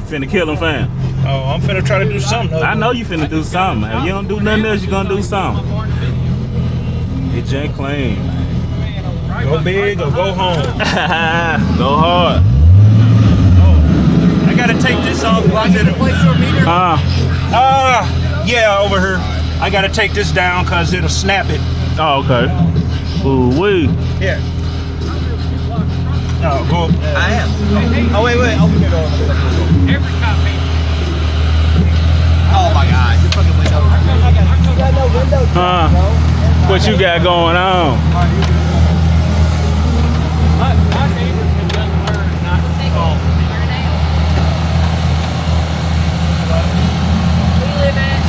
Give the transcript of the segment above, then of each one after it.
Finna kill him, fam. Oh, I'm finna try to do something. I know you finna do something. If you don't do nothing else, you gonna do something. Get J clean. Go big or go home. Go hard. I gotta take this off. Yeah, over here. I gotta take this down because it'll snap it. Oh, okay. Ooh, wee. Yeah. No, go. I am. Oh, wait. Open your door. Every copy. Oh, my God. Your fucking window. You got no window. What you got going on? My neighbors have done learn not to take off. We live at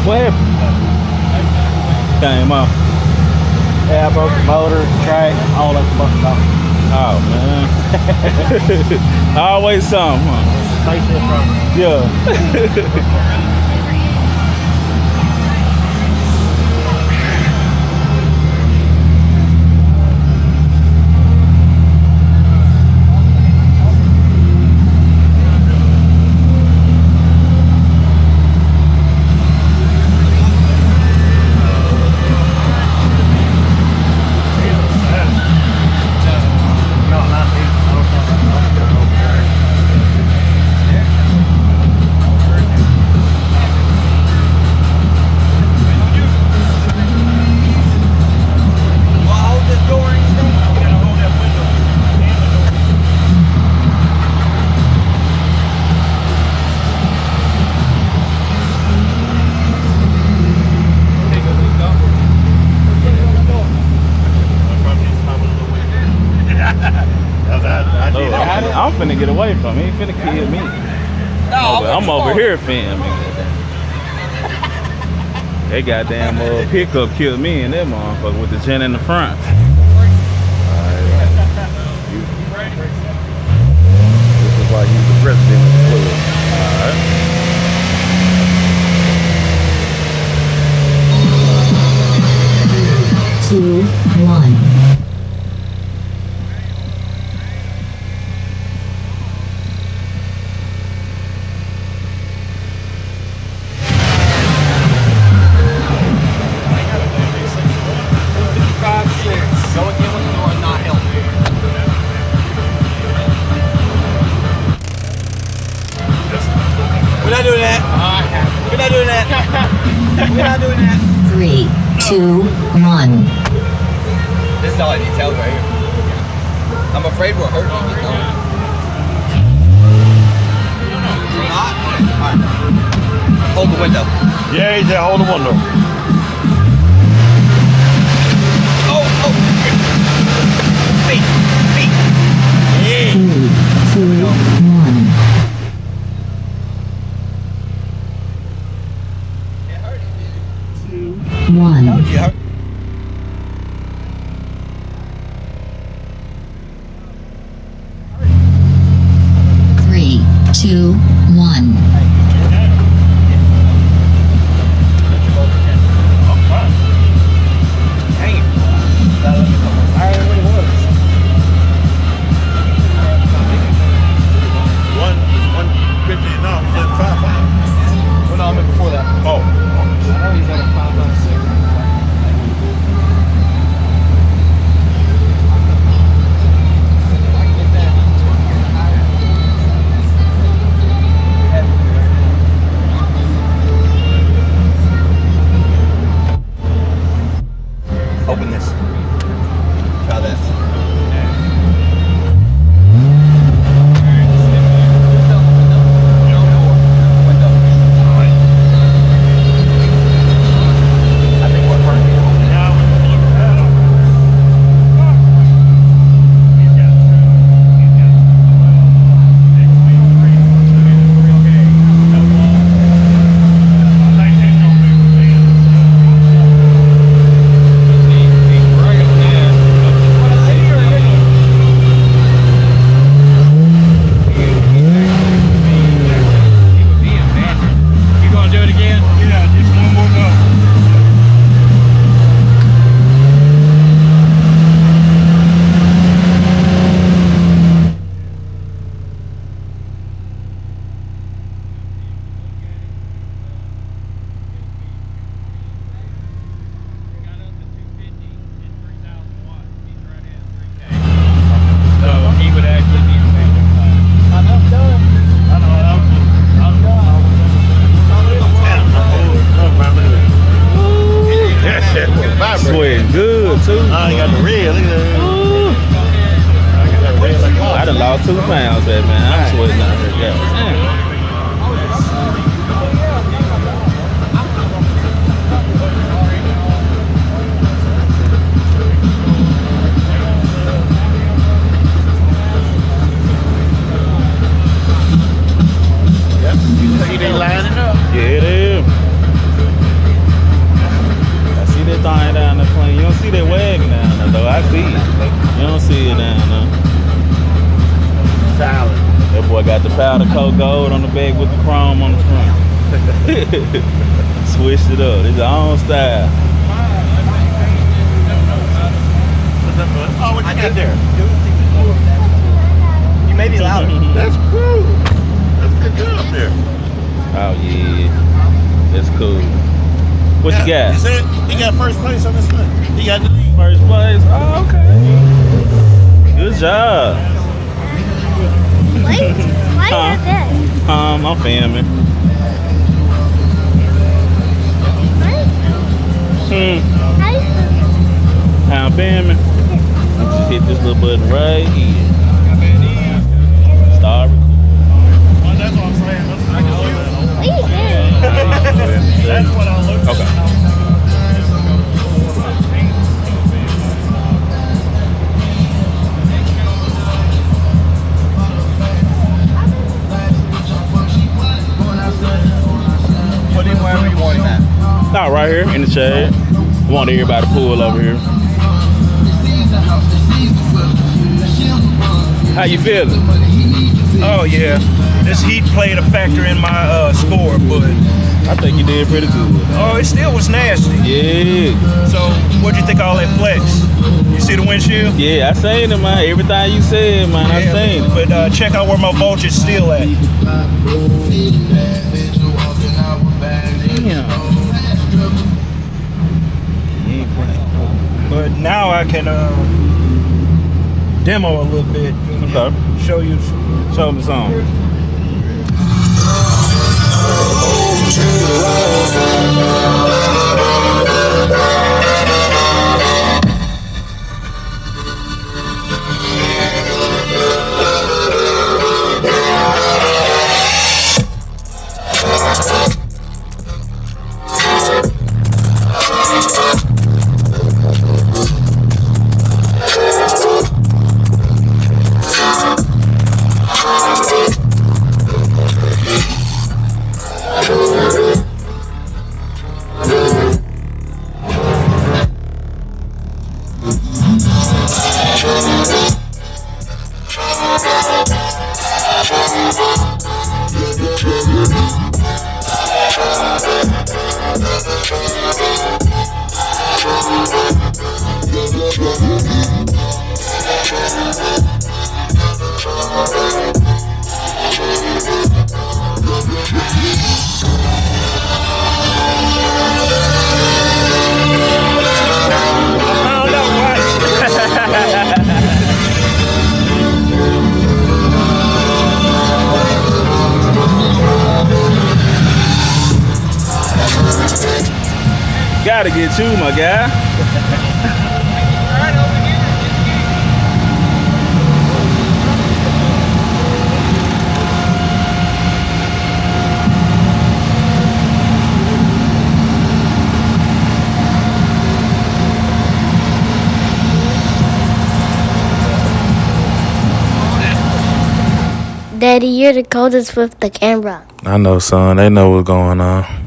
What happened? Came off. Yeah, I broke the motor, track, all that fucking stuff. Oh, man. Always something, huh? Yeah. I'm finna get away from him. He finna kill me. No, I'm over here filming. They goddamn pickup killed me and that motherfucker with the gen in the front. This is why he's the president of the club. All right. 2, 1. We're not doing that. We're not doing that. We're not doing that. 3, 2, 1. This is all I need to tell right here. I'm afraid we're hurting you. Not? All right. Hold the window. Yeah, he said hold the window. Oh. Feet. Yeah. 3, 2, 1. One. Yeah. 3, 2, 1. pounds, baby, man. I'm sweating out here. Yeah. See they lining up. Yeah, it is. I see that thing down there playing. You don't see that wagon down there, though. I see it. You don't see it down there. Solid. That boy got the powder coat gold on the back with the chrome on the front. Switched it up. It's his own style. Oh, what you got there? You may be louder. That's cool. That's good job there. Oh, yeah. That's cool. What you got? He said he got first place on this one. He got the lead. First place. Oh, okay. Good job. Why you have that? I'm filming. I'm filming. Just hit this little button right here. Start recording. That's what I'm saying. What are you doing? That's what I looked Okay. Put him wherever you want him at. Not right here in the shade. Want everybody to pull over here. How you feeling? Oh yeah, this heat played a factor in my score, but I think you did pretty good. oh, it still was nasty. Yeah. So what'd you think of all that flex? You see the windshield? Yeah, I seen it, man. Everything you said, man, I seen it. But check out where my voltage is still at. Damn. But now I can demo a little bit. Okay. Show you. Show me something. Gotta get you, my guy. Daddy, you're the coldest with the camera. I know, son. They know what's going on.